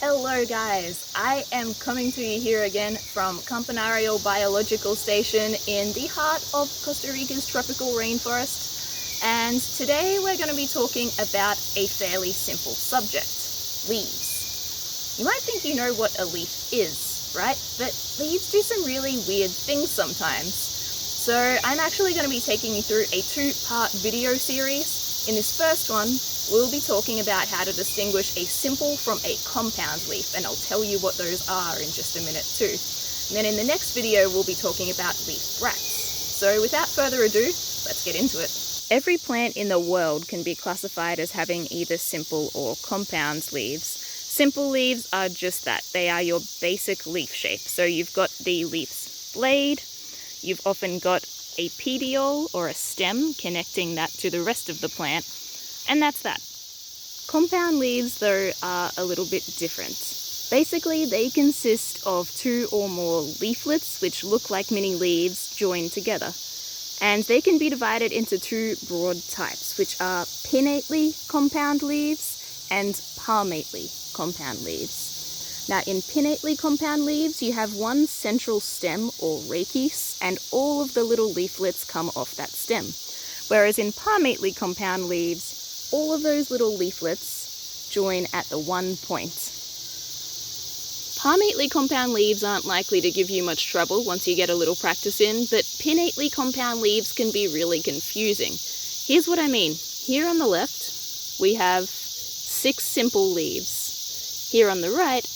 Hello guys, I am coming to you here again from Campanario Biological Station in the heart of Costa Rica's tropical rainforest, and today we're going to be talking about a fairly simple subject: leaves. You might think you know what a leaf is, right? But leaves do some really weird things sometimes. So I'm actually going to be taking you through a two-part video series. In this first one, we'll be talking about how to distinguish a simple from a compound leaf, and I'll tell you what those are in just a minute too. And then in the next video, we'll be talking about leaf bracts. So without further ado, let's get into it. Every plant in the world can be classified as having either simple or compound leaves. Simple leaves are just that. They are your basic leaf shape. So you've got the leaf's blade, you've often got a petiole or a stem connecting that to the rest of the plant, and that's that. Compound leaves, though, are a little bit different. Basically, they consist of two or more leaflets which look like mini leaves joined together. And they can be divided into two broad types, which are pinnately compound leaves and palmately compound leaves. Now, in pinnately compound leaves, you have one central stem or rachis, and all of the little leaflets come off that stem. Whereas in palmately compound leaves, all of those little leaflets join at the one point. Palmately compound leaves aren't likely to give you much trouble once you get a little practice in, but pinnately compound leaves can be really confusing. Here's what I mean. Here on the left, we have 6 simple leaves. Here on the right,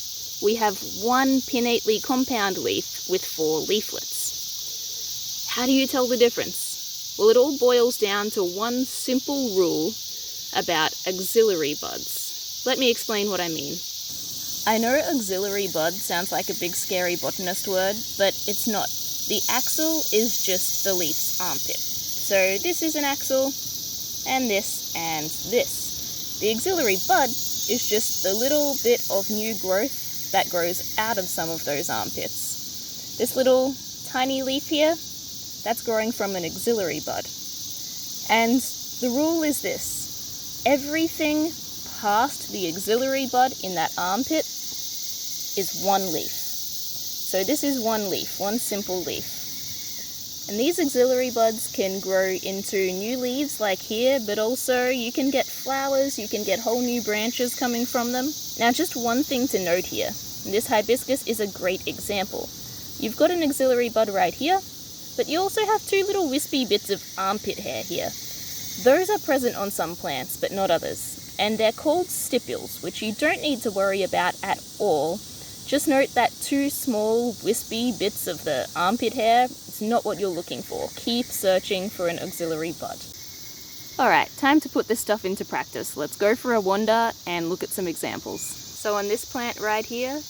we have one pinnately compound leaf with 4 leaflets. How do you tell the difference? Well, it all boils down to one simple rule about axillary buds. Let me explain what I mean. I know axillary bud sounds like a big scary botanist word, but it's not. The axil is just the leaf's armpit. So this is an axil, and this and this. The axillary bud is just the little bit of new growth that grows out of some of those armpits. This little tiny leaf here, that's growing from an axillary bud. And the rule is this: everything past the axillary bud in that armpit is one leaf. So this is one leaf, one simple leaf. And these axillary buds can grow into new leaves like here, but also you can get flowers, you can get whole new branches coming from them. Now, just one thing to note here. This hibiscus is a great example. You've got an axillary bud right here, but you also have 2 little wispy bits of armpit hair here. Those are present on some plants, but not others. And they're called stipules, which you don't need to worry about at all. Just note that 2 small wispy bits of the armpit hair is not what you're looking for. Keep searching for an axillary bud. Alright, time to put this stuff into practice. Let's go for a wander and look at some examples. So on this plant right here,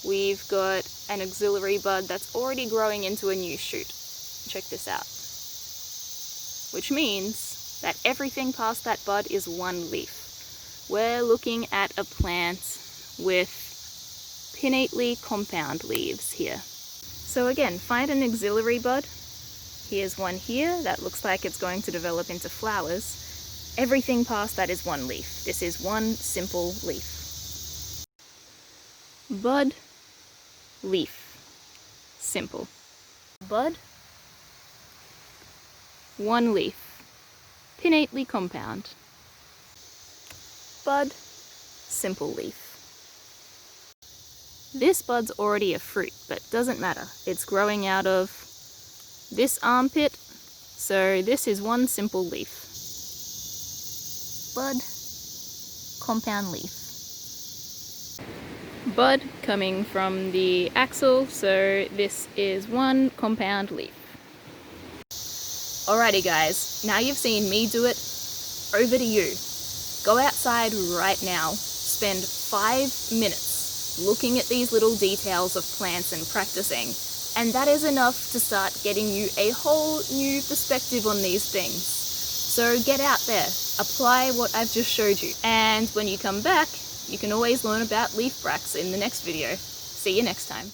we've got an axillary bud that's already growing into a new shoot. Check this out. Which means that everything past that bud is one leaf. We're looking at a plant with pinnately compound leaves here. So again, find an axillary bud. Here's one here that looks like it's going to develop into flowers. Everything past that is one leaf. This is one simple leaf. Bud, leaf. Simple. Bud, one leaf. Pinnately compound. Bud, simple leaf. This bud's already a fruit, but doesn't matter. It's growing out of this armpit, so this is one simple leaf. Bud, compound leaf. Bud coming from the axil, so this is one compound leaf. Alrighty guys, now you've seen me do it, over to you. Go outside right now, spend 5 minutes looking at these little details of plants and practicing, and that is enough to start getting you a whole new perspective on these things. So get out there, apply what I've just showed you, and when you come back, you can always learn about leaf bracts in the next video. See you next time.